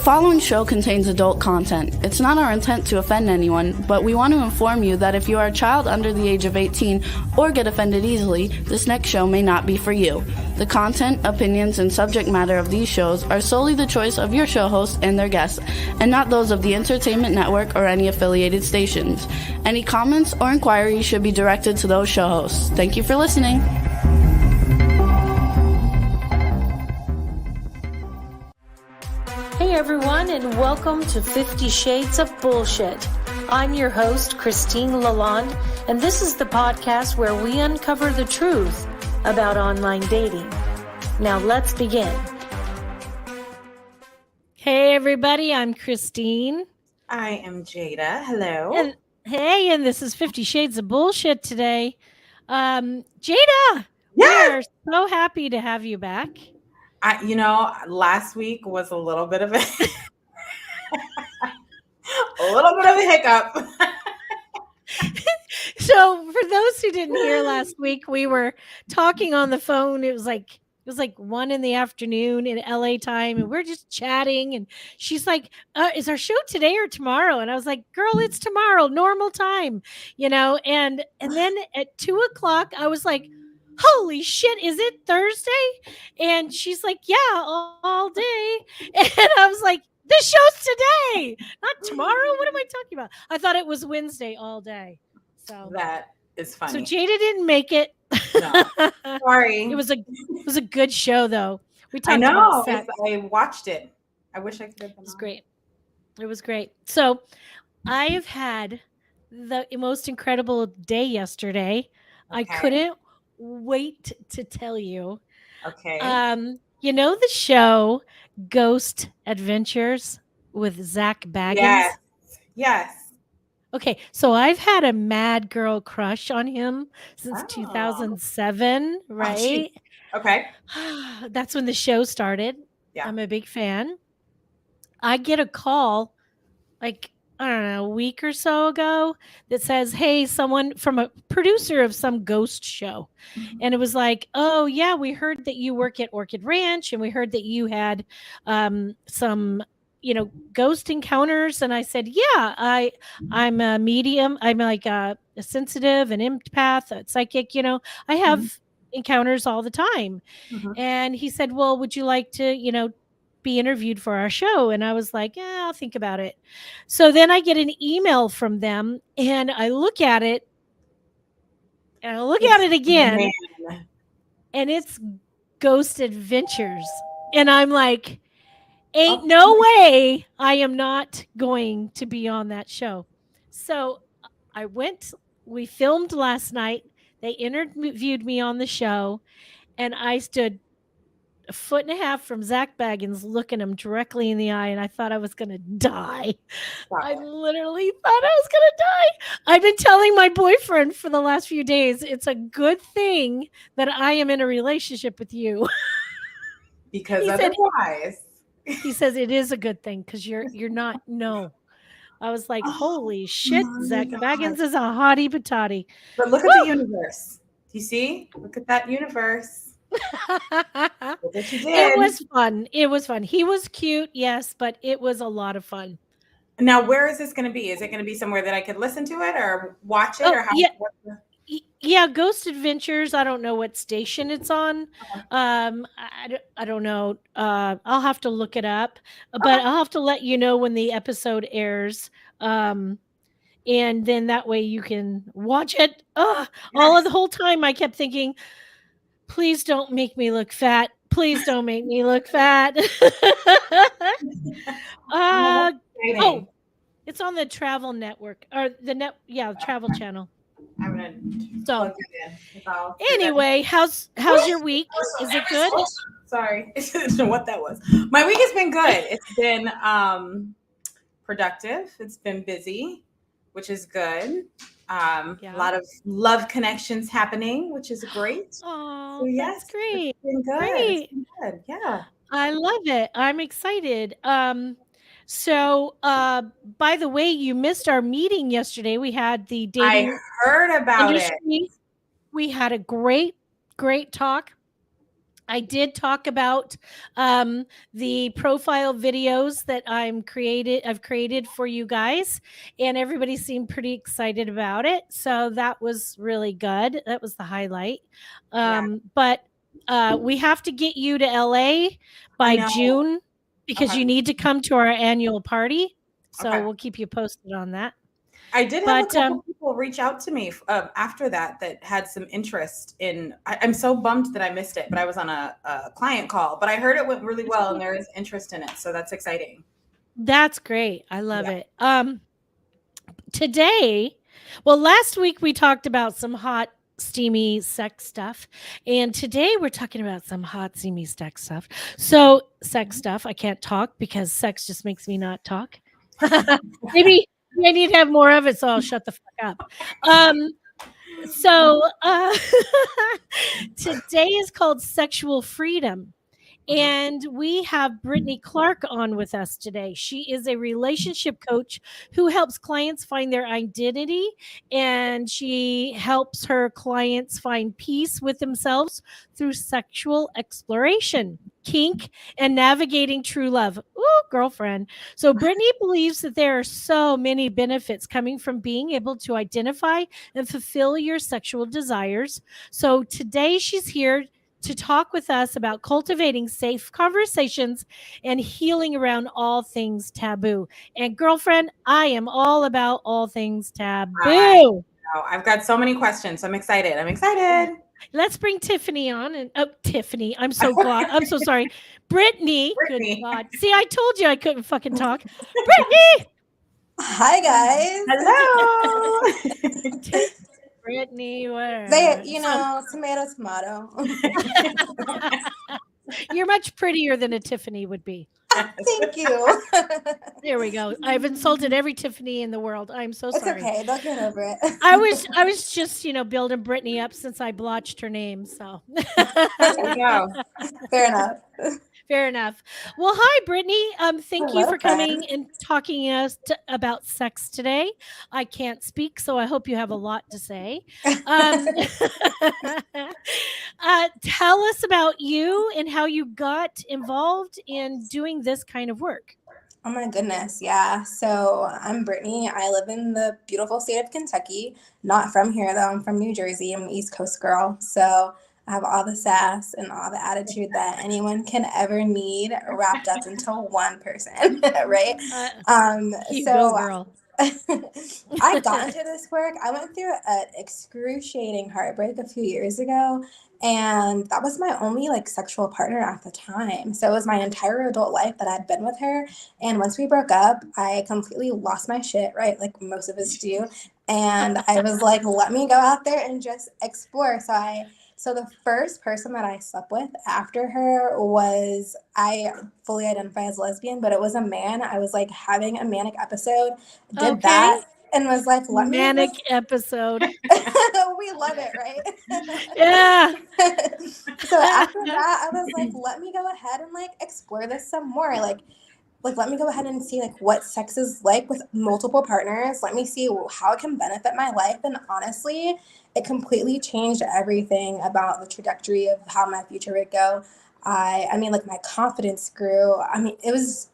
following show contains adult content. It's not our intent to offend anyone, but we want to inform you that if you are a child under the age of 18 or get offended easily, this next show may not be for you. The content, opinions, and subject matter of these shows are solely the choice of your show hosts and their guests, and not those of the Entertainment Network or any affiliated stations. Any comments or inquiries should be directed to those show hosts. Thank you for listening. Hey everyone, and welcome to 50 Shades of Bullshit. I'm your host, Christine Lalonde, and this is the podcast where we uncover the truth about online dating. Now let's begin. Hey everybody, I'm Christine. I am Jada. Hello. And this is 50 Shades of Bullshit today. Jada, Yes! we're so happy to have you back. Last week was a little bit of a hiccup. So for those who didn't hear last week, we were talking on the phone. It was like 1 p.m. in LA time, and we're just chatting. And she's like, "Is our show today or tomorrow?" And I was like, "Girl, it's tomorrow, normal time, And then at 2:00, I was like, "Holy shit, is it Thursday?" And she's like, "Yeah, all day." And I was like, "The show's today, not tomorrow. What am I talking about?" I thought it was Wednesday all day. So that is funny. So Jada didn't make it. No. Sorry. It was a good show though. We talked about sex. I watched it. I wish I could have been. It was great. It was great. So I have had the most incredible day yesterday. Okay. I couldn't wait to tell you. Okay. The show Ghost Adventures with Zach Baggins? Yes. Okay, so I've had a mad girl crush on him since 2007, right? Okay. That's when the show started. Yeah. I'm a big fan. I get a call a week or so ago that says, "Hey, someone from a producer of some ghost show." Mm-hmm. And it was like, "Oh yeah, we heard that you work at Orchid Ranch, and we heard that you had some ghost encounters." And I said, "Yeah, I'm a medium. I'm like a sensitive, an empath, a psychic. I have encounters all the time." Mm-hmm. And he said, "Well, would you like to, be interviewed for our show?" And I was like, "Yeah, I'll think about it." So then I get an email from them, and I look at it, and I look at it again, and it's Ghost Adventures. And I'm like, ain't no way I am not going to be on that show. So we filmed last night. They interviewed me on the show, and I stood 1.5 feet from Zach Baggins, looking him directly in the eye, and I thought I was going to die. Wow. I literally thought I was going to die. I've been telling my boyfriend for the last few days, it's a good thing that I am in a relationship with you. Because otherwise... He says it is a good thing because you're not. No. I was like, holy shit, Zach Baggins is a hottie patati. But look at the universe. Do you see? Look at that universe. Look what you did. It was fun. He was cute, yes, but it was a lot of fun. Now, where is this going to be? Is it going to be somewhere that I could listen to it or watch it? Yeah, Ghost Adventures. I don't know what station it's on. I don't know. I'll have to look it up, but I'll have to let you know when the episode airs. And then that way you can watch it. All of the whole time I kept thinking, please don't make me look fat. Please don't make me look fat. It's on the Travel Network or the Travel Channel. I'm gonna so anyway, how's your week? Is it good? Sorry, I didn't know what that was. My week has been good. It's been productive. It's been busy, which is good. A lot of love connections happening, which is great. Oh, so yes, that's great. It's been good. Great. It's been good. Yeah, I love it. I'm excited. So, by the way, you missed our meeting yesterday. We had the dating. I heard about industry. it. We had a great talk. I did talk about the profile videos that I've created for you guys, and everybody seemed pretty excited about it. So that was really good. That was the highlight. But we have to get you to LA by June because you need to come to our annual party. So we'll keep you posted on that. I did have a couple people reach out to me after that had some interest in. I'm so bummed that I missed it, but I was on a client call. But I heard it went really well, and there is interest in it, so that's exciting. That's great. I love it. Today, well, last week we talked about some hot, steamy sex stuff, and today we're talking about some hot, steamy sex stuff. So, sex stuff. I can't talk because sex just makes me not talk. Maybe I need to have more of it, so I'll shut the fuck up. Today is called Sexual Freedom. And we have Brittany Clark on with us today. She is a relationship coach who helps clients find their identity, and she helps her clients find peace with themselves through sexual exploration, kink, and navigating true love. Ooh, girlfriend. So Brittany believes that there are so many benefits coming from being able to identify and fulfill your sexual desires. So today she's here to talk with us about cultivating safe conversations and healing around all things taboo. And girlfriend, I am all about all things taboo. I've got so many questions. I'm excited. Let's bring Tiffany on. And Tiffany, I'm so glad. I'm so sorry. Brittany. Good God. See, I told you I couldn't fucking talk. Brittany. Hi, guys. Hello. Brittany, where? Tomato. You're much prettier than a Tiffany would be. Thank you. There we go. I've insulted every Tiffany in the world. I'm so sorry. It's okay. They'll get over it. I was just, building Brittany up since I blotched her name. So there you go. Fair enough. Well, hi, Brittany. Thank you for coming and talking to us about sex today. I can't speak, so I hope you have a lot to say. Tell us about you and how you got involved in doing this kind of work. Oh my goodness, yeah. So I'm Brittany. I live in the beautiful state of Kentucky. Not from here, though. I'm from New Jersey. I'm an East Coast girl. So I have all the sass and all the attitude that anyone can ever need wrapped up into one person, right? Go girl. I got into this work. I went through an excruciating heartbreak a few years ago, and that was my only sexual partner at the time. So it was my entire adult life that I'd been with her. And once we broke up, I completely lost my shit, right? Like most of us do. And I was like, let me go out there and just explore. So the first person that I slept with after her was, I fully identify as lesbian, but it was a man. I was having a manic episode, did that, and was let me. Manic episode. We love it, right? Yeah. So after that, I was let me go ahead and explore this some more. Let me go ahead and see what sex is like with multiple partners. Let me see how it can benefit my life. And honestly, it completely changed everything about the trajectory of how my future would go. I mean, my confidence grew. I mean, it was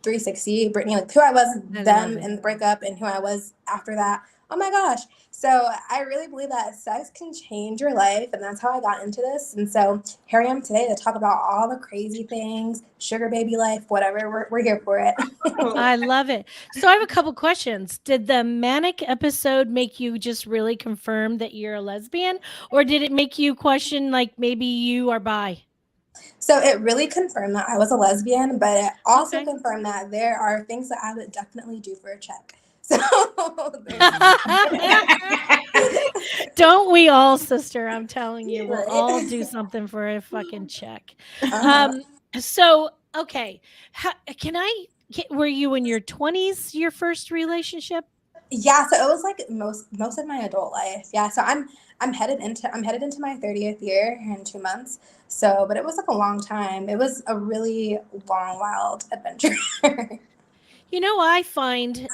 360. Brittany, who I was then in the breakup and who I was after that. Oh my gosh. So I really believe that sex can change your life, and that's how I got into this. And so here I am today to talk about all the crazy things, sugar baby life, whatever. We're here for it. I love it. So I have a couple questions. Did the manic episode make you just really confirm that you're a lesbian, or did it make you question maybe you are bi? So it really confirmed that I was a lesbian, but it also confirmed that there are things that I would definitely do for a check. So don't we all, sister? I'm telling you, we'll all do something for a fucking check. So okay, were you in your 20s your first relationship? Yeah, so it was most of my adult life. Yeah, so I'm headed into my 30th year in 2 months. So, but it was a long time. It was a really long, wild adventure. I find,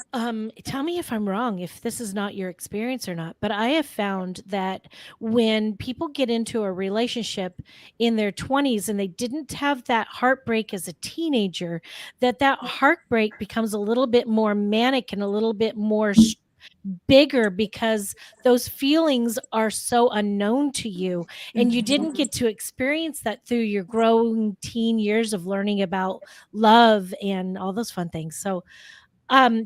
tell me if I'm wrong, if this is not your experience or not, but I have found that when people get into a relationship in their 20s and they didn't have that heartbreak as a teenager, that heartbreak becomes a little bit more manic and a little bit more bigger because those feelings are so unknown to you and you didn't get to experience that through your growing teen years of learning about love and all those fun things. So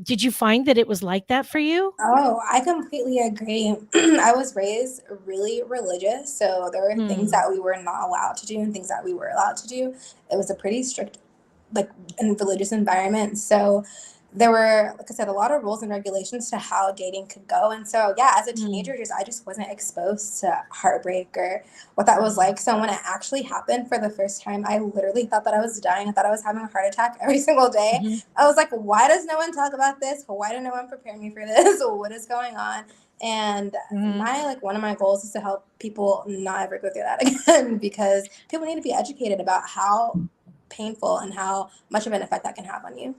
did you find that it was like that for you? Oh, I completely agree. I was raised really religious, so there were things that we were not allowed to do and things that we were allowed to do. It was a pretty strict, like, religious environment. So there were, like I said, a lot of rules and regulations to how dating could go. And so, yeah, as a teenager, I just wasn't exposed to heartbreak or what that was like. So when it actually happened for the first time, I literally thought that I was dying. I thought I was having a heart attack every single day. I was like, why does no one talk about this? Why did no one prepare me for this? What is going on? And one of my goals is to help people not ever go through that again, because people need to be educated about how painful and how much of an effect that can have on you.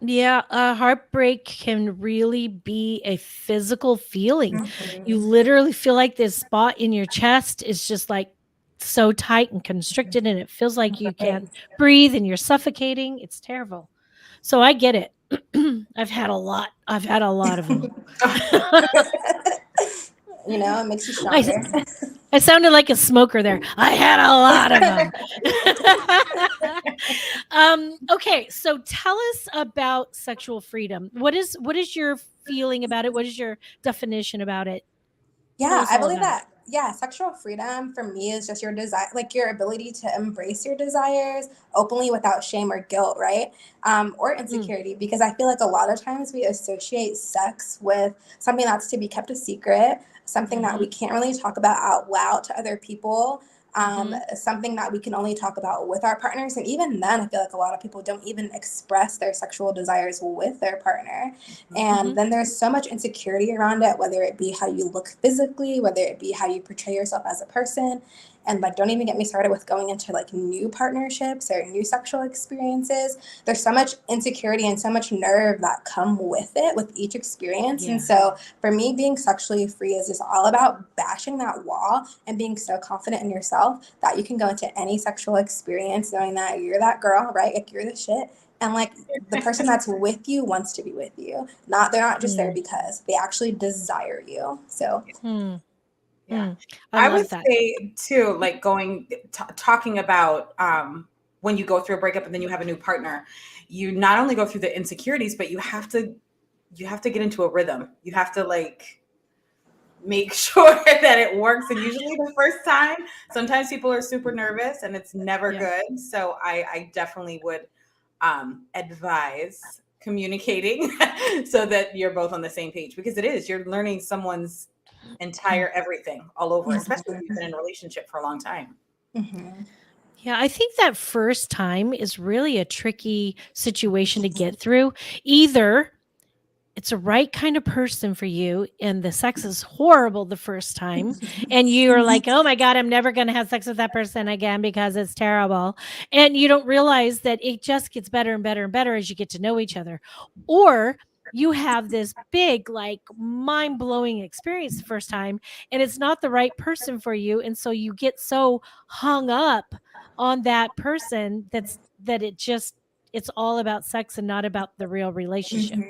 Yeah, heartbreak can really be a physical feeling. You literally feel like this spot in your chest is just like so tight and constricted, and it feels like you can't breathe and you're suffocating. It's terrible. So I get it. I've had a lot of them. It makes you stronger. I sounded like a smoker there. I had a lot of them. Okay, so tell us about sexual freedom. What is your feeling about it? What is your definition about it? Yeah, I believe that. Yeah, sexual freedom for me is just your desire, like your ability to embrace your desires openly without shame or guilt, right? Or insecurity, because I feel like a lot of times we associate sex with something that's to be kept a secret, something that we can't really talk about out loud to other people. Something that we can only talk about with our partners. And even then, I feel like a lot of people don't even express their sexual desires with their partner. And then there's so much insecurity around it, whether it be how you look physically, whether it be how you portray yourself as a person. And like, don't even get me started with going into like new partnerships or new sexual experiences. There's so much insecurity and so much nerve that come with it, with each experience. Yeah. And so for me, being sexually free is just all about bashing that wall and being so confident in yourself that you can go into any sexual experience knowing that you're that girl, right? Like, you're the shit. And like, the person that's with you wants to be with you. They're not just there because they actually desire you. So yeah, I would say too, like talking about when you go through a breakup and then you have a new partner, you not only go through the insecurities, but you have to get into a rhythm. You have to like make sure that it works. And usually the first time, sometimes people are super nervous and it's never good. So I definitely would advise communicating so that you're both on the same page, because you're learning someone's entire everything all over, especially if you've been in a relationship for a long time. Yeah, I think that first time is really a tricky situation to get through. Either it's a right kind of person for you and the sex is horrible the first time and you're like, oh my God, I'm never going to have sex with that person again because it's terrible. And you don't realize that it just gets better and better and better as you get to know each other. Or you have this big, like, mind-blowing experience the first time and it's not the right person for you. And so you get so hung up on that person that it's all about sex and not about the real relationship.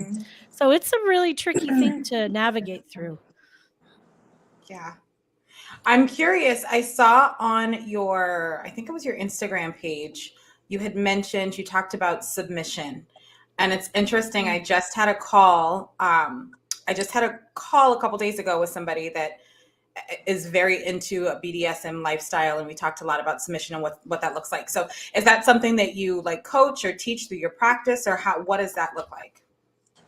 So it's a really tricky thing to navigate through. Yeah. I'm curious. I saw on I think it was your Instagram page, you talked about submission. And it's interesting. I just had a call. A couple days ago with somebody that is very into a BDSM lifestyle. And we talked a lot about submission and what that looks like. So is that something that you like coach or teach through your practice, or what does that look like?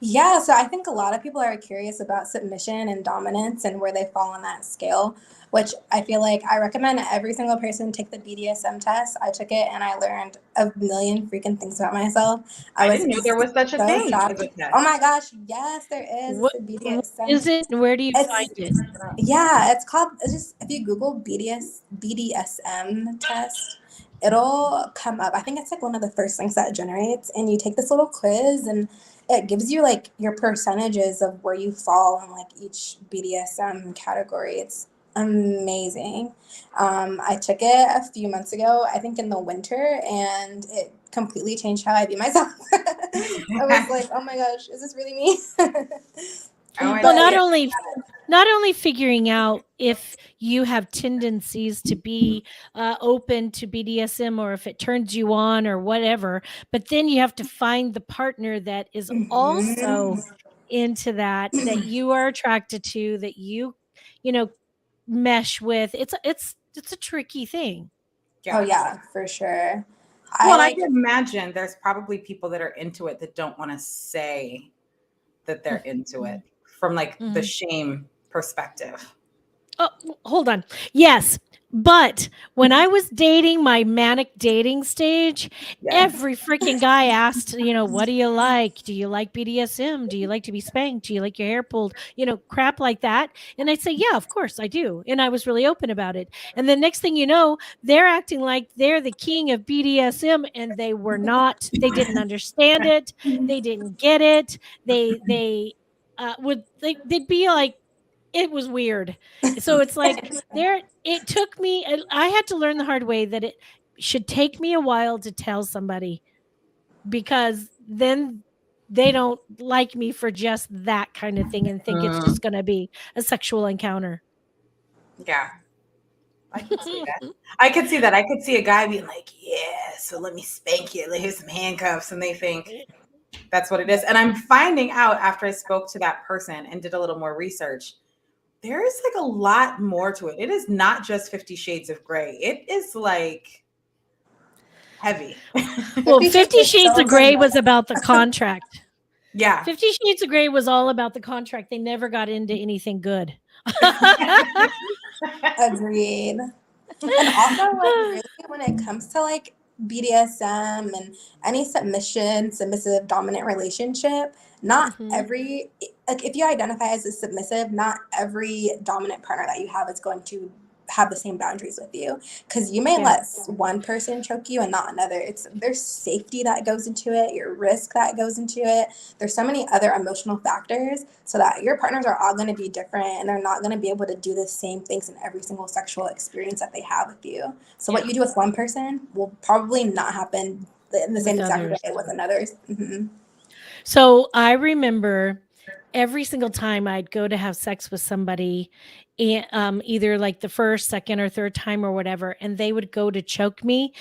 Yeah, so I think a lot of people are curious about submission and dominance and where they fall on that scale, which I feel like I recommend every single person take the BDSM test. I took it and I learned a million freaking things about myself. I didn't know there was such a thing. Oh my gosh, yes, there is. What is it? Where do you find it? Yeah, it's just, if you Google BDSM test, it'll come up. I think it's like one of the first things that it generates, and you take this little quiz, and it gives you like your percentages of where you fall in like each BDSM category. It's amazing. I took it a few months ago, I think in the winter, and it completely changed how I view myself. I was like, oh my gosh, is this really me? Well, not only figuring out if you have tendencies to be open to BDSM or if it turns you on or whatever, but then you have to find the partner that is also into that you are attracted to, that you know, mesh with. It's a tricky thing. Oh yeah, for sure. I can imagine there's probably people that are into it that don't want to say that they're into it from like the shame perspective. Oh, hold on. Yes. But when I was dating my manic dating stage, every freaking guy asked, you know, what do you like? Do you like BDSM? Do you like to be spanked? Do you like your hair pulled? You know, crap like that. And I'd say, yeah, of course I do. And I was really open about it. And the next thing you know, they're acting like they're the king of BDSM, and they were not. They didn't understand it. They didn't get it. They'd be like, it was weird. So it's like it took me, I had to learn the hard way that it should take me a while to tell somebody, because then they don't like me for just that kind of thing and think it's just going to be a sexual encounter. Yeah. I could see that. I could see that. I could see a guy being like, yeah, so let me spank you. Here's some handcuffs. And they think that's what it is. And I'm finding out after I spoke to that person and did a little more research, there is like a lot more to it. It is not just 50 Shades of Grey. It is like heavy. Well, 50 Shades of Grey was about the contract. Yeah. 50 Shades of Grey was all about the contract. They never got into anything good. Agreed. And also, like, really, when it comes to like BDSM and any submissive dominant relationship, not every, like, if you identify as a submissive, not every dominant partner that you have is going to have the same boundaries with you, because you may let one person choke you and not another. There's safety that goes into it, your risk that goes into it. There's so many other emotional factors, so that your partners are all going to be different, and they're not going to be able to do the same things in every single sexual experience that they have with you. So what you do with one person will probably not happen in the same exact way with another. So I remember every single time I'd go to have sex with somebody, either like the first, second, or third time or whatever, and they would go to choke me,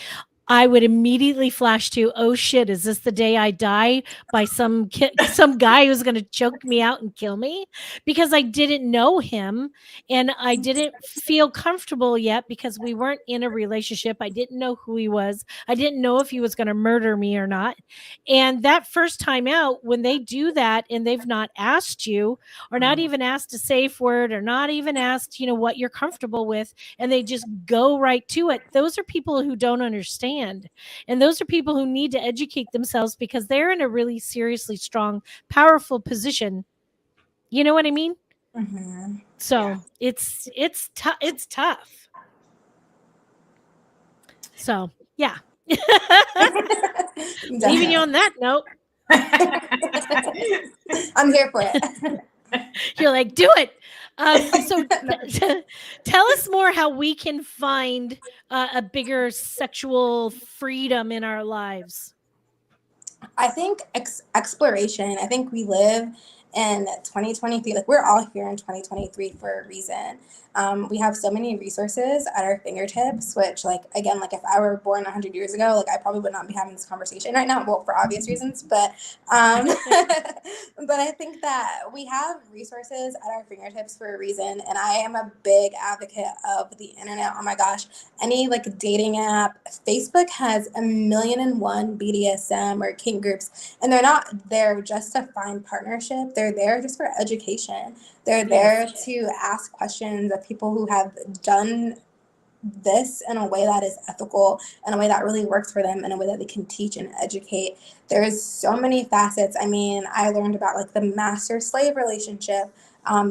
I would immediately flash to, oh shit, is this the day I die by some guy who's going to choke me out and kill me? Because I didn't know him, and I didn't feel comfortable yet because we weren't in a relationship. I didn't know who he was. I didn't know if he was going to murder me or not. And that first time out, when they do that and they've not asked you, or not even asked a safe word, or not even asked, you know, what you're comfortable with, and they just go right to it, those are people who don't understand. And those are people who need to educate themselves, because they're in a really seriously strong, powerful position. You know what I mean? So it's tough. So yeah. Leaving you on that note. I'm here for it. You're like, do it. So tell us more how we can find a bigger sexual freedom in our lives. I think exploration. I think we live in 2023. Like, we're all here in 2023 for a reason. We have so many resources at our fingertips, which, like, again, like if I were born 100 years ago, like I probably would not be having this conversation right now. Well, for obvious reasons, but but I think that we have resources at our fingertips for a reason. And I am a big advocate of the internet. Oh my gosh, any like dating app. Facebook has 1,000,001 BDSM or kink groups, and they're not there just to find partnership. They're there just for education. They're there to ask questions of people who have done this in a way that is ethical, in a way that really works for them, in a way that they can teach and educate. There's so many facets. I mean, I learned about like the master-slave relationship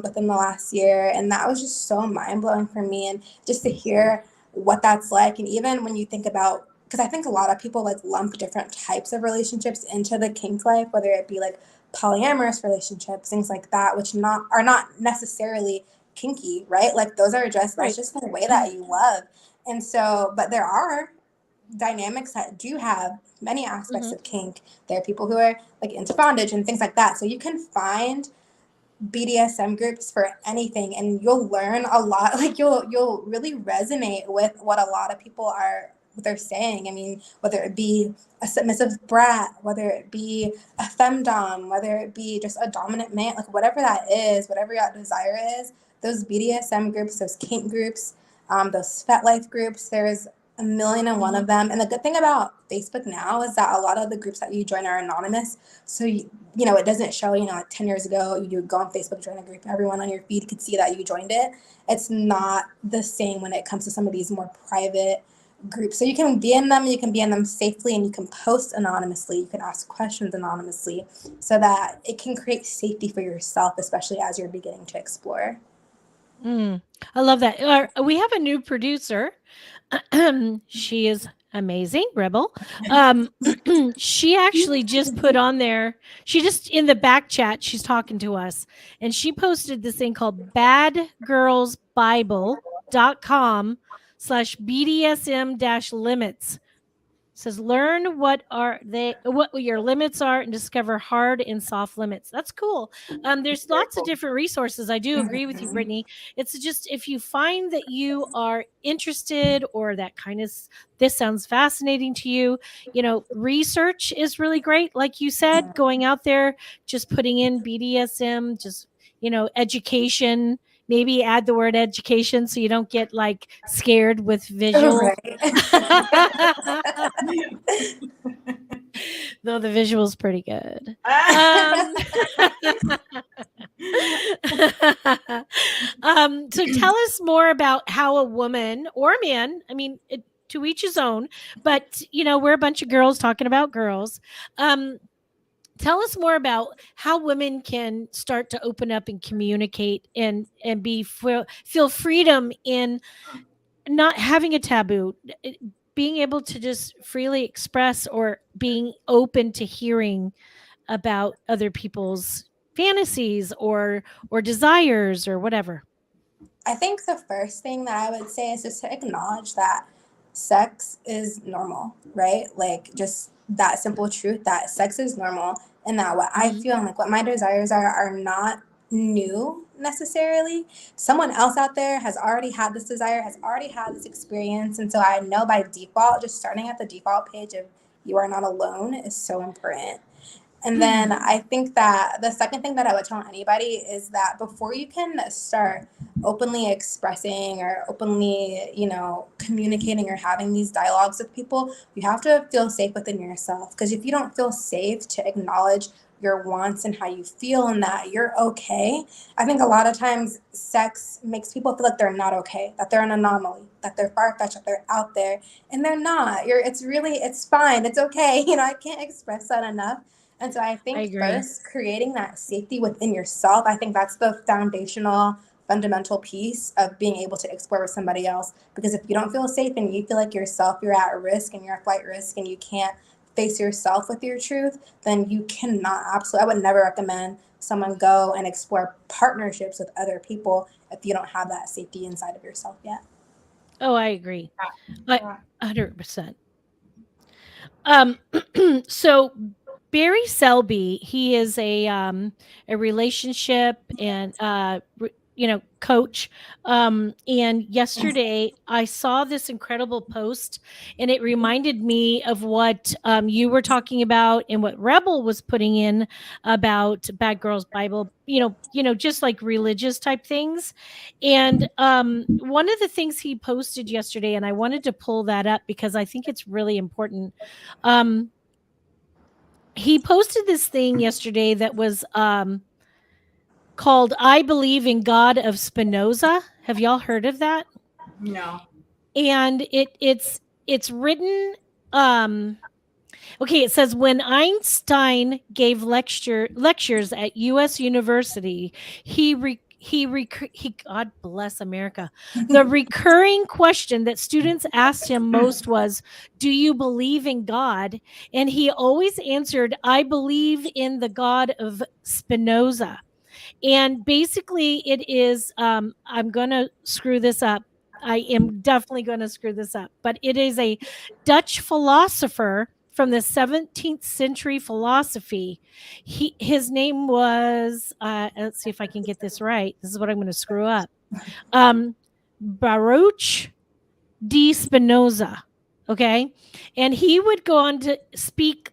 within the last year, and that was just so mind-blowing for me. And just to hear what that's like, and even when you think about, because I think a lot of people like lump different types of relationships into the kink life, whether it be like polyamorous relationships, things like that, which are not necessarily kinky, right? Like those are just, that's just the way that you love. And so, but there are dynamics that do have many aspects of kink. There are people who are like into bondage and things like that. So you can find BDSM groups for anything, and you'll learn a lot. Like you'll really resonate with what a lot of people what they're saying. I mean, whether it be a submissive brat, whether it be a femdom, whether it be just a dominant man, like whatever that is, whatever your desire is, those BDSM groups, those kink groups, those fet life groups, there's a million and one of them. And the good thing about Facebook now is that a lot of the groups that you join are anonymous. So, you know, it doesn't show, like 10 years ago, you go on Facebook, join a group, everyone on your feed could see that you joined it. It's not the same when it comes to some of these more private groups. So you can be in them safely, and you can post anonymously. You can ask questions anonymously so that it can create safety for yourself, especially as you're beginning to explore. I love that. We have a new producer. She is amazing, Rebel. She actually just put on there, she just in the back chat, she's talking to us, and she posted this thing called badgirlsbible.com/BDSM-limits. Says learn what your limits are and discover hard and soft limits. That's cool. There's lots of different resources. I do agree with you, Brittany. It's just if you find that you are interested or that kind of this sounds fascinating to you, research is really great. Like you said, going out there, just putting in BDSM, just education. Maybe add the word education so you don't get like scared with visual. Right. Though the visual's pretty good. So tell us more about how a woman or a man, I mean, to each his own, but we're a bunch of girls talking about girls. Tell us more about how women can start to open up and communicate and feel freedom in not having a taboo, being able to just freely express or being open to hearing about other people's fantasies or desires or whatever. I think the first thing that I would say is just to acknowledge that sex is normal, right? Like just that simple truth that sex is normal, and that what I feel and like what my desires are not new necessarily. Someone else out there has already had this desire, has already had this experience. And so I know by default, just starting at the default page of you are not alone is so important. And then I think that the second thing that I would tell anybody is that before you can start openly expressing or openly, communicating or having these dialogues with people, you have to feel safe within yourself. Because if you don't feel safe to acknowledge your wants and how you feel and that you're okay, I think a lot of times sex makes people feel like they're not okay, that they're an anomaly, that they're far-fetched, that they're out there, and they're not. It's fine, it's okay. I can't express that enough. And so I think first creating that safety within yourself, I think that's the fundamental piece of being able to explore with somebody else. Because if you don't feel safe and you feel like you're at risk and you're at flight risk and you can't face yourself with your truth, then you cannot I would never recommend someone go and explore partnerships with other people if you don't have that safety inside of yourself yet. Oh, I agree. 100%. So Barry Selby, he is a relationship and coach. And yesterday I saw this incredible post, and it reminded me of what you were talking about and what Rebel was putting in about Bad Girls Bible. Just like religious type things. And one of the things he posted yesterday, and I wanted to pull that up because I think it's really important. He posted this thing yesterday that was called I Believe in God of Spinoza. Have y'all heard of that? No. And it's written okay, it says when Einstein gave lectures at US University, he God bless America. The recurring question that students asked him most was, do you believe in God? And he always answered, I believe in the God of Spinoza. And basically it is, I'm going to screw this up. I am definitely going to screw this up, but it is a Dutch philosopher from the 17th century philosophy. His name was, let's see if I can get this right. This is what I'm going to screw up. Baruch de Spinoza. Okay. And he would go on to speak,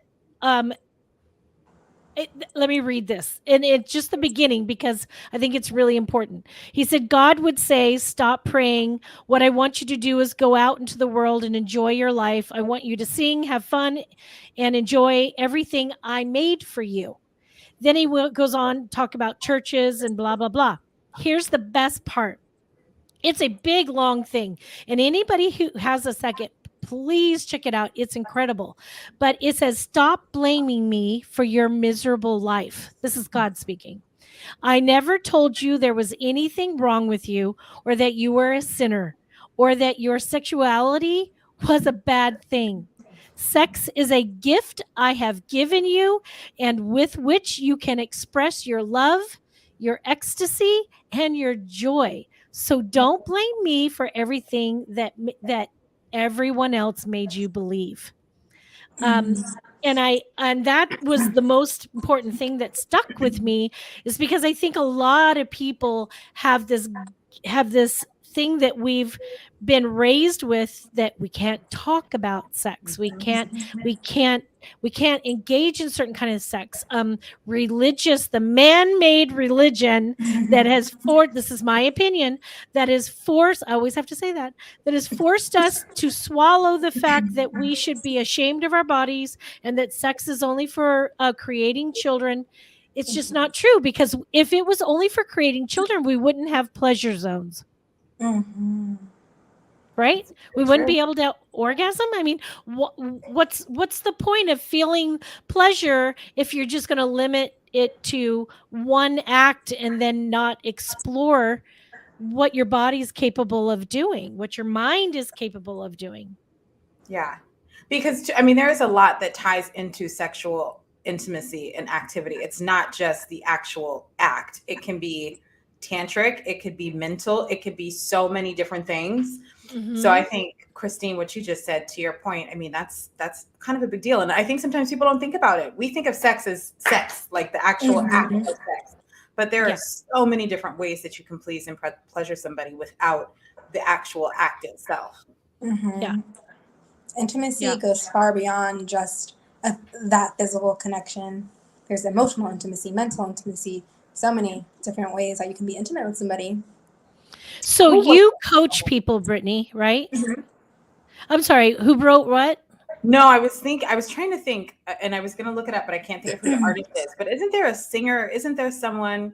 let me read this. And it's just the beginning because I think it's really important. He said, God would say, stop praying. What I want you to do is go out into the world and enjoy your life. I want you to sing, have fun, and enjoy everything I made for you. Then he goes on to talk about churches and blah, blah, blah. Here's the best part. It's a big, long thing. And anybody who has a second, please check it out. It's incredible. But it says, stop blaming me for your miserable life. This is God speaking. I never told you there was anything wrong with you or that you were a sinner or that your sexuality was a bad thing. Sex is a gift I have given you and with which you can express your love, your ecstasy, and your joy. So don't blame me for everything that everyone else made you believe. And that was the most important thing that stuck with me, is because I think a lot of people have this thing that we've been raised with, that we can't talk about sex. We can't engage in certain kind of sex. The man-made religion that has this is my opinion, that is forced, I always have to say that has forced us to swallow the fact that we should be ashamed of our bodies and that sex is only for creating children. It's just not true, because if it was only for creating children, we wouldn't have pleasure zones. Mm-hmm. Right? We wouldn't be able to orgasm. I mean, what's the point of feeling pleasure if you're just going to limit it to one act and then not explore what your body is capable of doing, what your mind is capable of doing? Yeah. Because, I mean, there is a lot that ties into sexual intimacy and activity. It's not just the actual act. It can be tantric. It could be mental. It could be so many different things. Mm-hmm. So I think, Christine, what you just said, to your point, I mean, that's kind of a big deal. And I think sometimes people don't think about it. We think of sex as sex, like the actual act of sex. But there are so many different ways that you can please and pleasure somebody without the actual act itself. Mm-hmm. Yeah. Intimacy goes far beyond just that physical connection. There's emotional intimacy, mental intimacy, so many different ways that you can be intimate with somebody. So you coach people, Brittany, right? Mm-hmm. I'm sorry, who wrote what? No, I was trying to think, and I was going to look it up, but I can't think of who the artist is. But isn't there a singer? Isn't there someone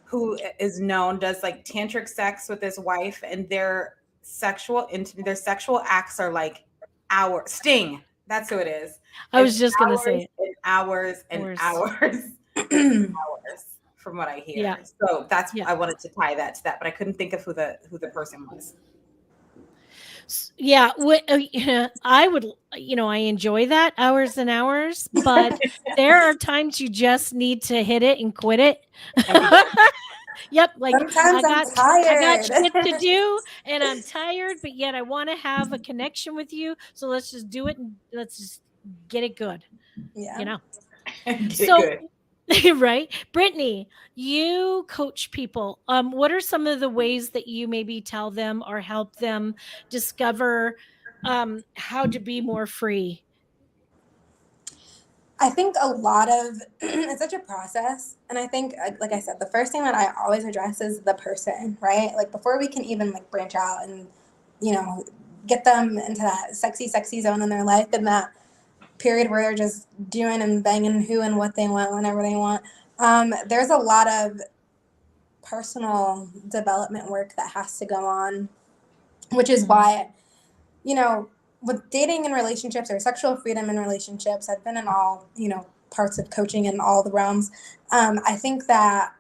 who is known, does like tantric sex with his wife, and their sexual acts are like hours? Sting. That's who it is. I was just going to say it. Hours and hours and hours, from what I hear. Yeah. So that's I wanted to tie that to that, but I couldn't think of who the person was. Yeah, I would, I enjoy that, hours and hours, but there are times you just need to hit it and quit it. Yep, like sometimes I got shit to do and I'm tired, but yet I want to have a connection with you, so let's just do it and let's just get it good. Yeah. Right, Brittany, you coach people. What are some of the ways that you maybe tell them or help them discover how to be more free? I think a lot of it's such a process, and I think, like I said, the first thing that I always address is the person, right? Like before we can even like branch out and get them into that sexy zone in their life, and that period where they're just doing and banging who and what they want whenever they want. There's a lot of personal development work that has to go on, which is why, with dating and relationships or sexual freedom in relationships, I've been in all, parts of coaching in all the realms. I think that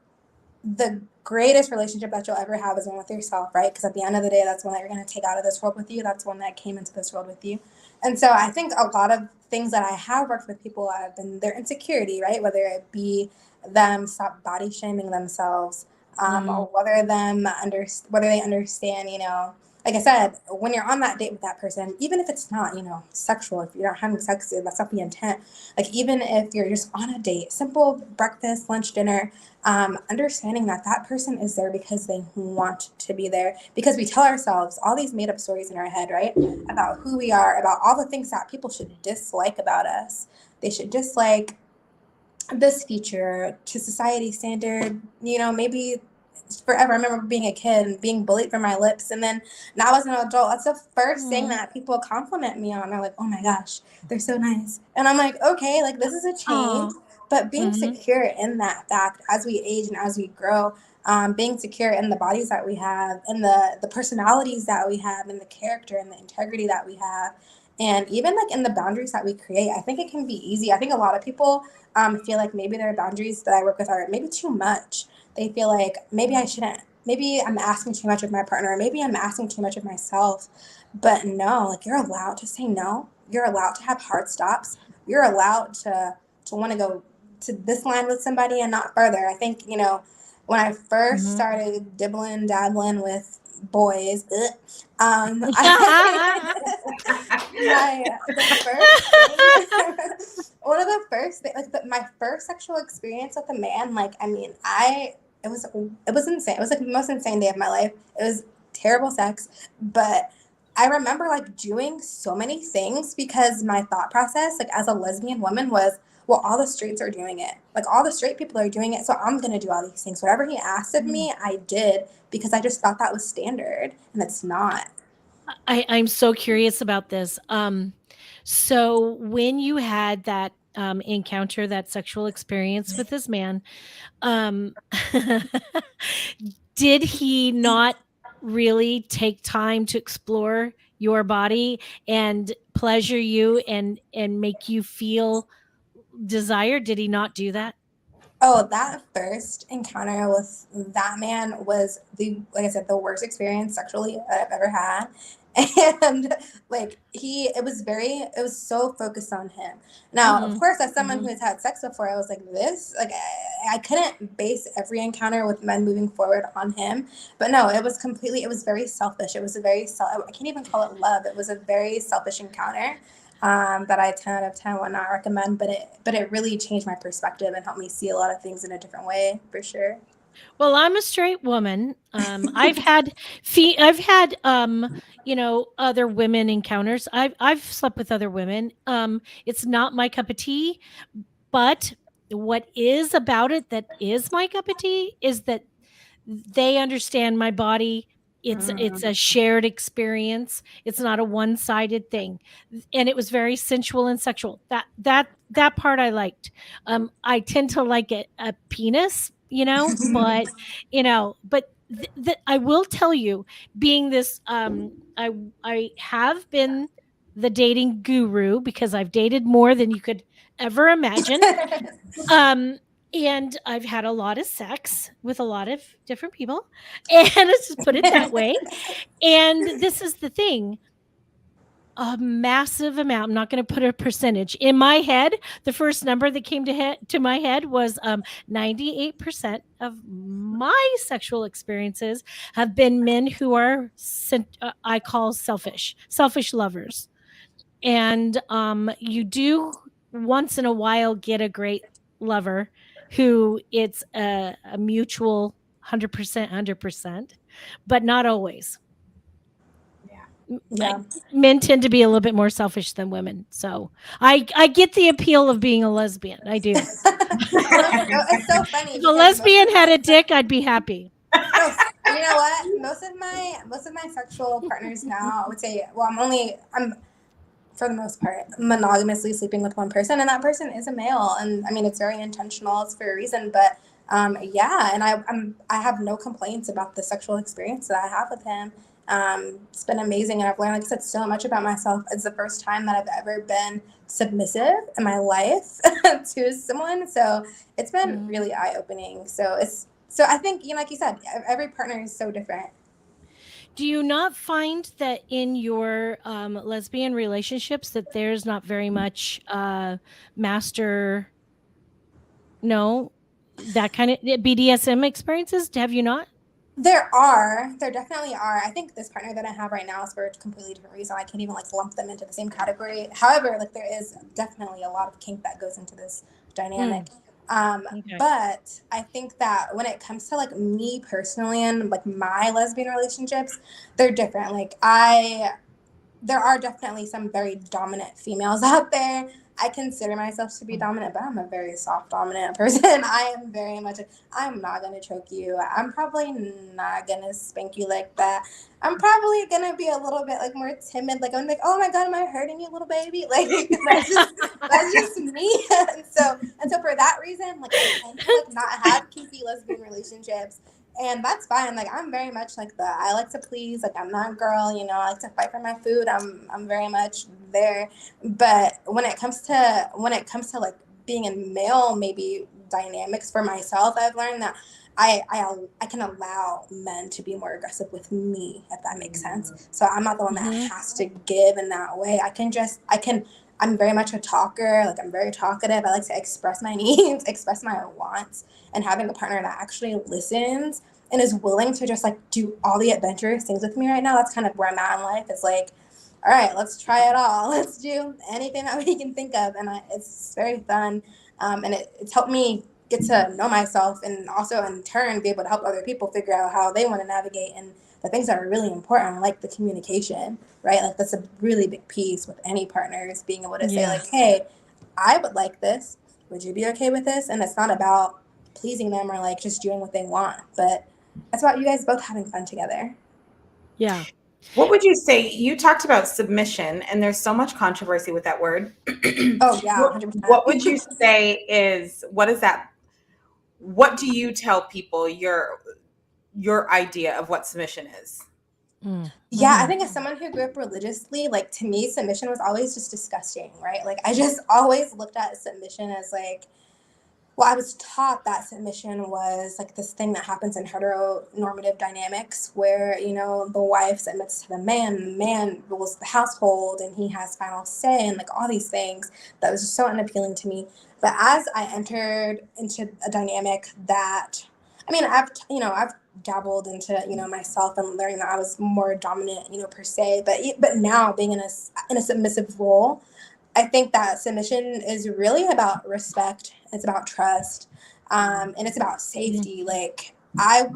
the greatest relationship that you'll ever have is one with yourself, right? Because at the end of the day, that's one that you're going to take out of this world with you. That's one that came into this world with you. And so I think a lot of things that I have worked with people have been their insecurity, right? Whether it be them stop body shaming themselves, or whether they understand, like I said, when you're on that date with that person, even if it's not, sexual, if you're not having sex, that's not the intent. Like even if you're just on a date, simple breakfast, lunch, dinner, understanding that that person is there because they want to be there. Because we tell ourselves all these made up stories in our head, right? About who we are, about all the things that people should dislike about us. They should dislike this feature to society standard, maybe forever. I remember being a kid and being bullied for my lips, and then now as an adult, that's the first thing that people compliment me on. They're like, "Oh my gosh, they're so nice," and I'm like, "Okay, like this is a change." But being secure in that fact as we age and as we grow, being secure in the bodies that we have, and the personalities that we have, and the character and the integrity that we have, and even like in the boundaries that we create, I think it can be easy. I think a lot of people feel like maybe their boundaries that I work with are maybe too much. They feel like maybe I shouldn't, maybe I'm asking too much of my partner, or maybe I'm asking too much of myself. But no, like you're allowed to say no. You're allowed to have hard stops. You're allowed to want to go to this line with somebody and not further. I think, when I first started dabbling with boys, one of the first things, like my first sexual experience with a man, like, I mean, it was insane. It was like the most insane day of my life. It was terrible sex, but I remember like doing so many things because my thought process, like as a lesbian woman, was, well, all the straights are doing it. Like all the straight people are doing it, so I'm gonna do all these things. Whatever he asked of me, I did because I just thought that was standard, and it's not. I'm so curious about this. So when you had that encounter, that sexual experience with this man, did he not really take time to explore your body and pleasure you and make you feel desired? Did he not do that? Oh, that first encounter with that man was like I said, the worst experience sexually that I've ever had. And like it was so focused on him. Now, of course, as someone who has had sex before, I was like, I couldn't base every encounter with men moving forward on him. But no, it was very selfish. It was I can't even call it love. It was a very selfish encounter. That I 10 out of 10 would not recommend, but it really changed my perspective and helped me see a lot of things in a different way, for sure. Well, I'm a straight woman. I've had other women encounters. I've slept with other women. It's not my cup of tea, but what is about it that is my cup of tea is that they understand my body. It's a shared experience. It's not a one-sided thing. And it was very sensual and sexual. That part I liked. I tend to like a penis, but I will tell you, being this I have been the dating guru because I've dated more than you could ever imagine. And I've had a lot of sex with a lot of different people, and let's just put it that way. And this is the thing. A massive amount. I'm not going to put a percentage in my head. The first number that came to my head was 98% of my sexual experiences have been men who are I call selfish lovers. And you do once in a while get a great lover who it's a mutual 100%, but not always. Yeah. Men tend to be a little bit more selfish than women. So I get the appeal of being a lesbian. I do. It's so funny. If a lesbian had a dick, I'd be happy. No, you know what? Most of my sexual partners now, I would say, well, I'm for the most part monogamously sleeping with one person, and that person is a male. And I mean, it's very intentional. It's for a reason, but yeah. And I have no complaints about the sexual experience that I have with him. It's been amazing, and I've learned, like I said, so much about myself. It's the first time that I've ever been submissive in my life to someone, so it's been really eye-opening. So So I think, like you said, every partner is so different. Do you not find that in your lesbian relationships that there's not very much master, no, that kind of BDSM experiences? Have you not? There definitely are. I think this partner that I have right now is for a completely different reason. I can't even like lump them into the same category. However, like there is definitely a lot of kink that goes into this dynamic. Okay. But I think that when it comes to like me personally and like my lesbian relationships, they're different. Like there are definitely some very dominant females out there. I consider myself to be dominant, but I'm a very soft dominant person. I am very much, I'm not going to choke you. I'm probably not going to spank you like that. I'm probably going to be a little bit like more timid. Like I'm like, oh my God, am I hurting you, little baby? Like that's just me. and so for that reason, like I tend to like not have kinky lesbian relationships. And that's fine. Like I'm very much like I like to please. Like I'm not a girl, I like to fight for my food. I'm very much there. But when it comes to like being in male maybe dynamics for myself, I've learned that I can allow men to be more aggressive with me, if that makes sense. So I'm not the one that has to give in that way. I'm very much a talker. Like I'm very talkative. I like to express my needs, express my wants, and having a partner that actually listens and is willing to just like do all the adventurous things with me right now. That's kind of where I'm at in life. It's like, all right, let's try it all. Let's do anything that we can think of. And it's very fun. And it's helped me get to know myself and also in turn be able to help other people figure out how they want to navigate and the things that are really important, like the communication, right? Like that's a really big piece with any partners, being able to say like, hey, I would like this. Would you be okay with this? And it's not about pleasing them or like just doing what they want, but it's about you guys both having fun together. Yeah. What would you say? You talked about submission, and there's so much controversy with that word. Oh, yeah, 100%. What would you say what is that? What do you tell people your idea of what submission is? Yeah, I think as someone who grew up religiously, like to me, submission was always just disgusting, right? Like I just always looked at submission as like, well, I was taught that submission was like this thing that happens in heteronormative dynamics where, the wife submits to the man rules the household and he has final say and like all these things that was just so unappealing to me. But as I entered into a dynamic that, I've dabbled into, myself and learning that I was more dominant, per se, but now being in a submissive role, I think that submission is really about respect. It's about trust, and it's about safety. Like I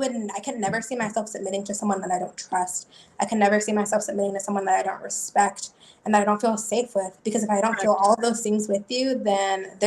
can never see myself submitting to someone that I don't trust. I can never see myself submitting to someone that I don't respect and that I don't feel safe with. Because if I don't feel all of those things with you, then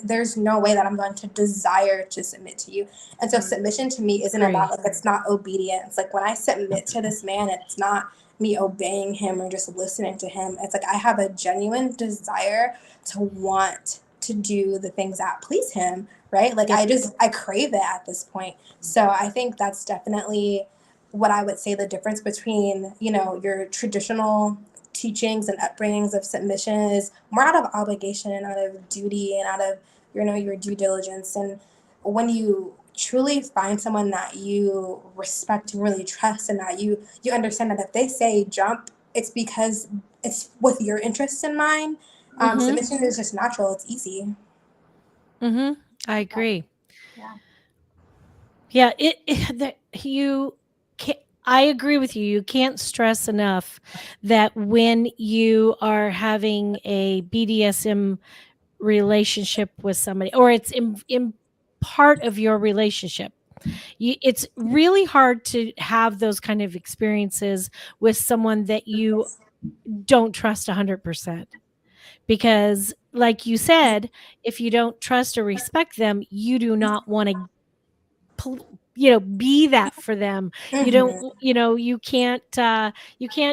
there's no way that I'm going to desire to submit to you. And so submission to me isn't about like, it's not obedience. Like when I submit to this man, it's not me obeying him or just listening to him. It's like I have a genuine desire to want to do the things that please him, right? Like I crave it at this point. So I think that's definitely what I would say the difference between, your traditional teachings and upbringings of submission is more out of obligation and out of duty and out of, your due diligence. And when you truly find someone that you respect and really trust and that you understand that if they say jump, it's because it's with your interests in mind. Submission is just natural. It's easy. I agree. Yeah. I agree with you. You can't stress enough that when you are having a BDSM relationship with somebody, or it's in part of your relationship, it's really hard to have those kind of experiences with someone that you don't trust 100%. Because like you said, if you don't trust or respect them, you do not want to be that for them. You don't, you can't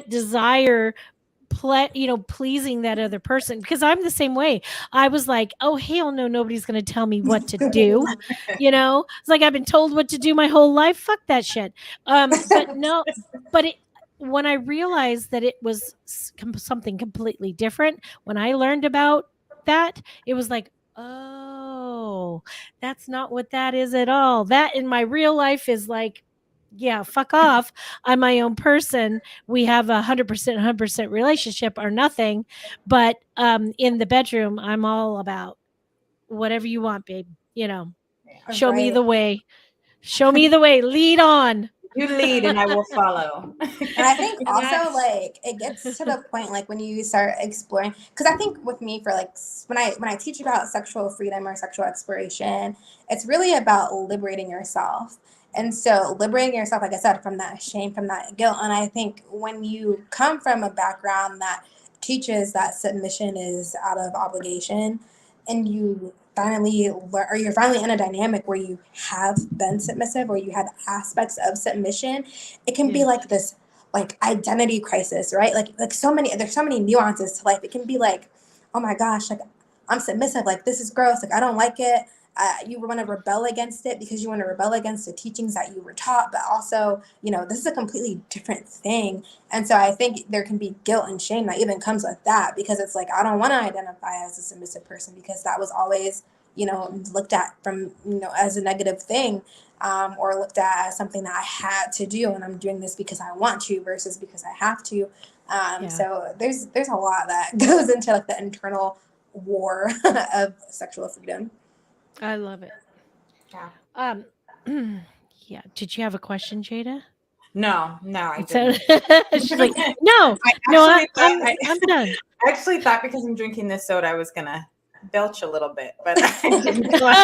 desire pleasing that other person, because I'm the same way. I was like, oh hell no, nobody's going to tell me what to do. It's like I've been told what to do my whole life. Fuck that shit. But no, but when I realized that it was something completely different, when I learned about that, it was like, oh, no, that's not what that is at all. That in my real life is like, yeah, fuck off. I'm my own person. We have 100% relationship or nothing. But in the bedroom, I'm all about whatever you want, babe. Show me the way. Show me the way. Lead on. You lead and I will follow. And I think also like it gets to the point like when you start exploring, because I think with me for like when I teach about sexual freedom or sexual exploration, it's really about liberating yourself. And so liberating yourself, like I said, from that shame, from that guilt. And I think when you come from a background that teaches that submission is out of obligation, and you finally learn, or you're finally in a dynamic where you have been submissive or you have aspects of submission, it can be like this like identity crisis, right? Like there's so many nuances to life. It can be like, oh my gosh, like I'm submissive, like this is gross, like I don't like it. You want to rebel against it because you want to rebel against the teachings that you were taught, but also, this is a completely different thing. And so I think there can be guilt and shame that even comes with that, because it's like, I don't want to identify as a submissive person because that was always, looked at from, as a negative thing, or looked at as something that I had to do. And I'm doing this because I want to versus because I have to. So there's a lot that goes into like the internal war of sexual freedom. I love it. Yeah. Yeah. Did you have a question, Jada? No, I didn't. She's like, no, I'm done. I actually thought because I'm drinking this soda, I was gonna belch a little bit, but I didn't try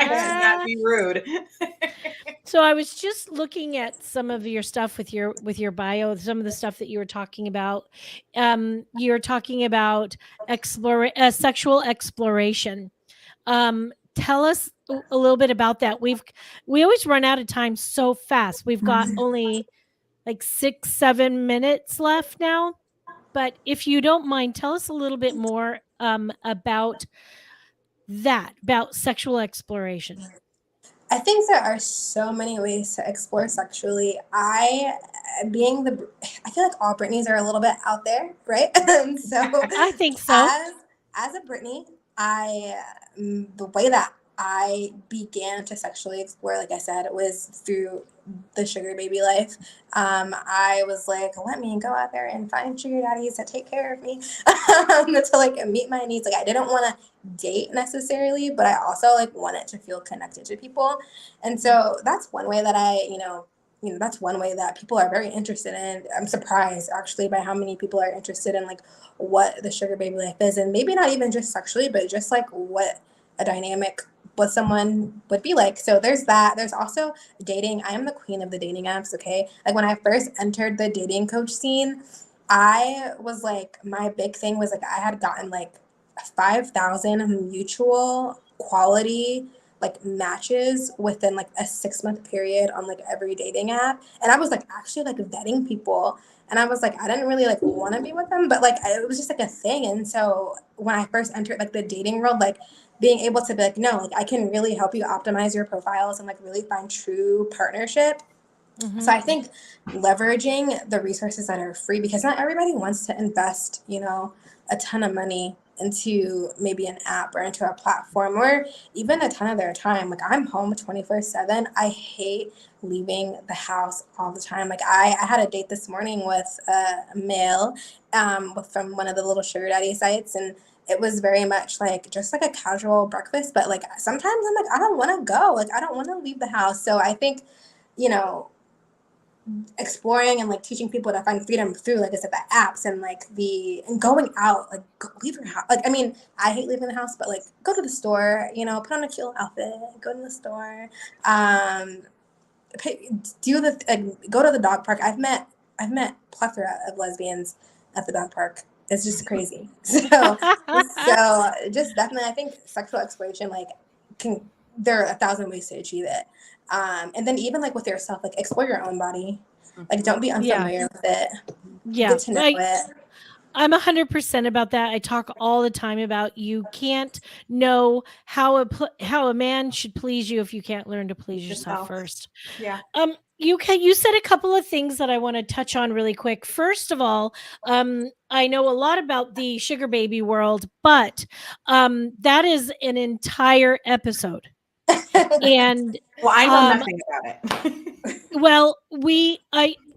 to not be rude. So I was just looking at some of your stuff with your bio, some of the stuff that you were talking about. You're talking about sexual exploration. Tell us a little bit about that. We always run out of time so fast. We've got only like 6-7 minutes left now. But if you don't mind, tell us a little bit more about sexual exploration. I think there are so many ways to explore sexually. I feel like all Brittany's are a little bit out there, right? And so I think so. As a Brittany, the way that I began to sexually explore, like I said, it was through the sugar baby life. I was like, let me go out there and find sugar daddies that take care of me to like meet my needs. Like I didn't want to date necessarily, but I also like wanted to feel connected to people. And so that's one way that that's one way that people are very interested in. I'm surprised actually by how many people are interested in like what the sugar baby life is, and maybe not even just sexually, but just like what a dynamic with someone would be like. So there's that. There's also dating. I am the queen of the dating apps. Okay. Like when I first entered the dating coach scene, I was like, my big thing was like, I had gotten like 5,000 mutual quality like matches within like a 6-month period on like every dating app. And I was like actually like vetting people. And I was like, I didn't really like want to be with them, but like it was just like a thing. And so when I first entered like the dating world, like being able to be like, no, like I can really help you optimize your profiles and like really find true partnership. Mm-hmm. So I think leveraging the resources that are free, because not everybody wants to invest, a ton of money into maybe an app or into a platform or even a ton of their time. Like I'm home 24/7. I hate leaving the house all the time. Like I had a date this morning with a male from one of the little sugar daddy sites, and it was very much like just like a casual breakfast, but like sometimes I'm like, I don't want to go. Like I don't want to leave the house. So I think, exploring and like teaching people to find freedom through, like I said, the apps and like and going out, like leave your house. Like, I mean, I hate leaving the house, but like go to the store, put on a cute outfit, go to the store, go to the dog park. I've met plethora of lesbians at the dog park. It's just crazy. So just definitely, I think sexual exploration, like there are 1,000 ways to achieve it. And then even like with yourself, like explore your own body. Like don't be unfamiliar with it. Yeah. Get to know it. I'm 100% about that. I talk all the time about you can't know how a man should please you if you can't learn to please yourself first. Yeah. You said a couple of things that I want to touch on really quick. First of all, I know a lot about the sugar baby world, but that is an entire episode. And well, I know nothing about it. well,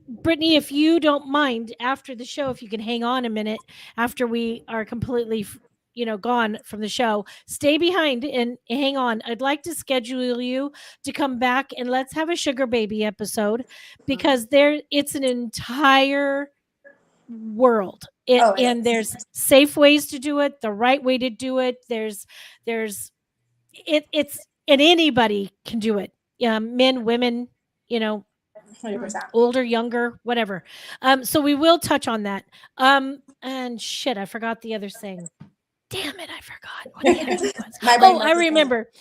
Brittany, if you don't mind, after the show, if you can hang on a minute after we are completely, gone from the show, stay behind and hang on. I'd like to schedule you to come back and let's have a sugar baby episode because it's an entire world. And there's safe ways to do it, the right way to do it. It's and anybody can do it. Men, women, 100%. older, younger, whatever. So we will touch on that. And shit, I forgot the other thing. Damn it, I forgot what the other thing was. I remember.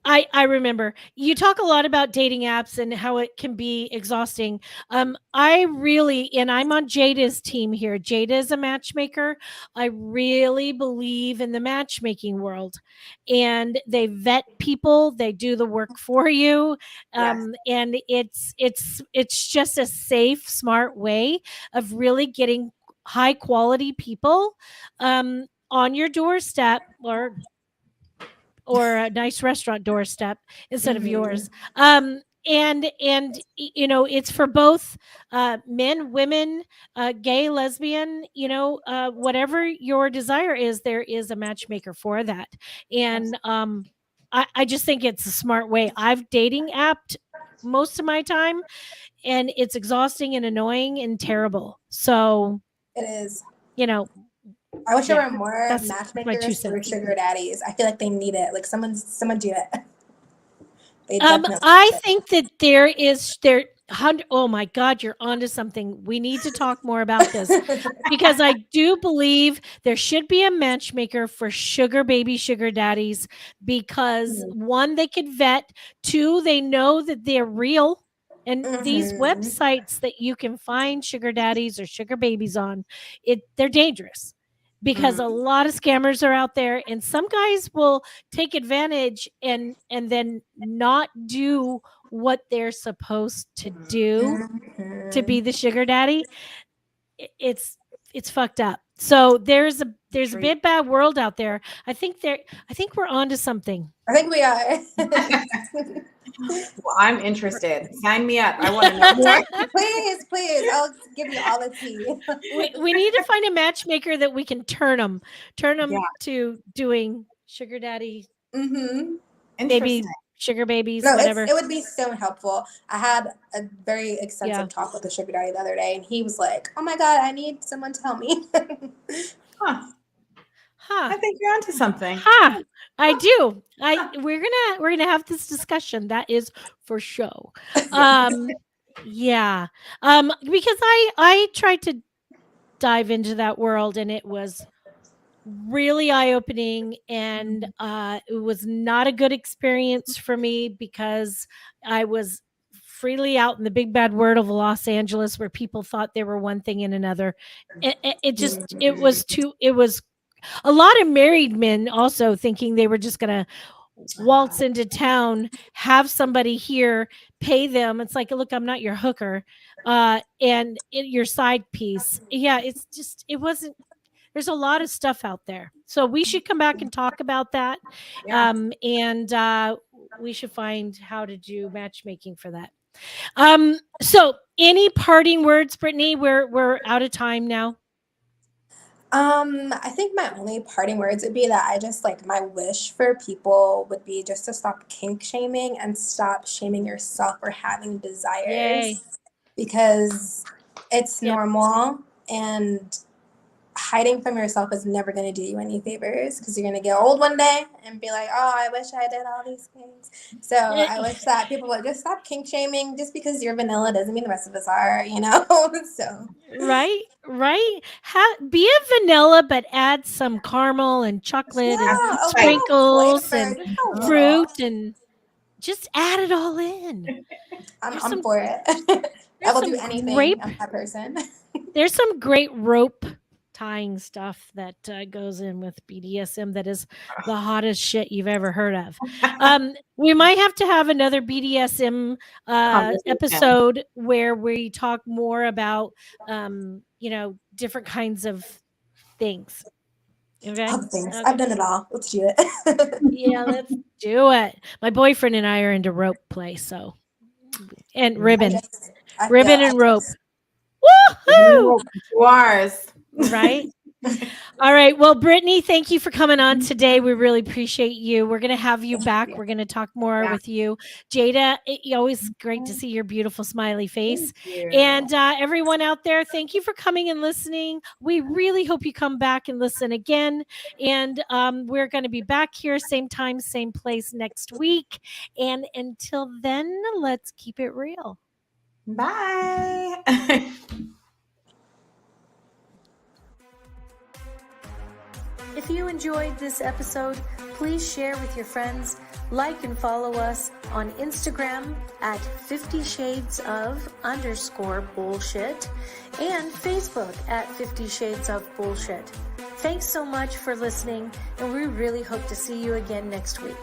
I remember. You talk a lot about dating apps and how it can be exhausting. I really, and I'm on Jada's team here. Jada is a matchmaker. I really believe in the matchmaking world, and they vet people. They do the work for you, and it's just a safe, smart way of really getting high quality people on your doorstep or a nice restaurant doorstep instead of yours. And it's for both men, women, gay, lesbian, whatever your desire is, there is a matchmaker for that. And I just think it's a smart way. I've dating apped most of my time and it's exhausting and annoying and terrible. So it is. I wish there were more matchmakers for sugar daddies. I feel like they need it. Like someone do it. I think that oh my God, you're onto something. We need to talk more about this because I do believe there should be a matchmaker for sugar baby, sugar daddies because one, they could vet, two, they know that they're real. And these websites that you can find sugar daddies or sugar babies on, they're dangerous. Because a lot of scammers are out there and some guys will take advantage and then not do what they're supposed to do to be the sugar daddy. It's fucked up. So there's a big bad world out there. I think we're onto something. I think we are. Well, I'm interested. Sign me up. I want to know more. Please. I'll give you all the tea. we need to find a matchmaker that we can turn them to doing sugar daddy, baby, sugar babies, whatever. It would be so helpful. I had a very extensive talk with the sugar daddy the other day, and he was like, "Oh my God, I need someone to help me." I think you're onto something. I do. We're gonna have this discussion. That is for show. Yeah. Because I tried to dive into that world and it was really eye-opening and it was not a good experience for me because I was freely out in the big bad world of Los Angeles where people thought they were one thing and another. It was a lot of married men also thinking they were just going to waltz into town, have somebody here, pay them. It's like, look, I'm not your hooker and your side piece. Yeah, it wasn't. There's a lot of stuff out there. So we should come back and talk about that. Yeah. And we should find how to do matchmaking for that. So any parting words, Brittany? We're out of time now. I think my only parting words would be that I just my wish for people would be just to stop kink shaming and stop shaming yourself for having desires. Yay. Because it's normal and hiding from yourself is never going to do you any favors because you're going to get old one day and be like, oh, I wish I did all these things. So I wish that people would just stop kink shaming. Just because you're vanilla doesn't mean the rest of us are, so right. Be a vanilla but add some caramel and chocolate and sprinkles and fruit and just add it all in. I'm for it. I will do anything. I'm that person. There's some great rope tying stuff that goes in with BDSM that is the hottest shit you've ever heard of. We might have to have another BDSM episode where we talk more about, different kinds of things. Okay. Things. Okay. I've done it all. Let's do it. Yeah, let's do it. My boyfriend and I are into rope play, and ribbon and rope. Woohoo! Yours. Right? All right. Well, Brittany, thank you for coming on today. We really appreciate you. We're going to have you back. We're going to talk more with you. Jada, always great to see your beautiful smiley face. And everyone out there, thank you for coming and listening. We really hope you come back and listen again. And we're going to be back here, same time, same place next week. And until then, let's keep it real. Bye. If you enjoyed this episode, please share with your friends, like and follow us on Instagram at 50 Shades of _bullshit and Facebook at 50 Shades of Bullshit. Thanks so much for listening, and we really hope to see you again next week.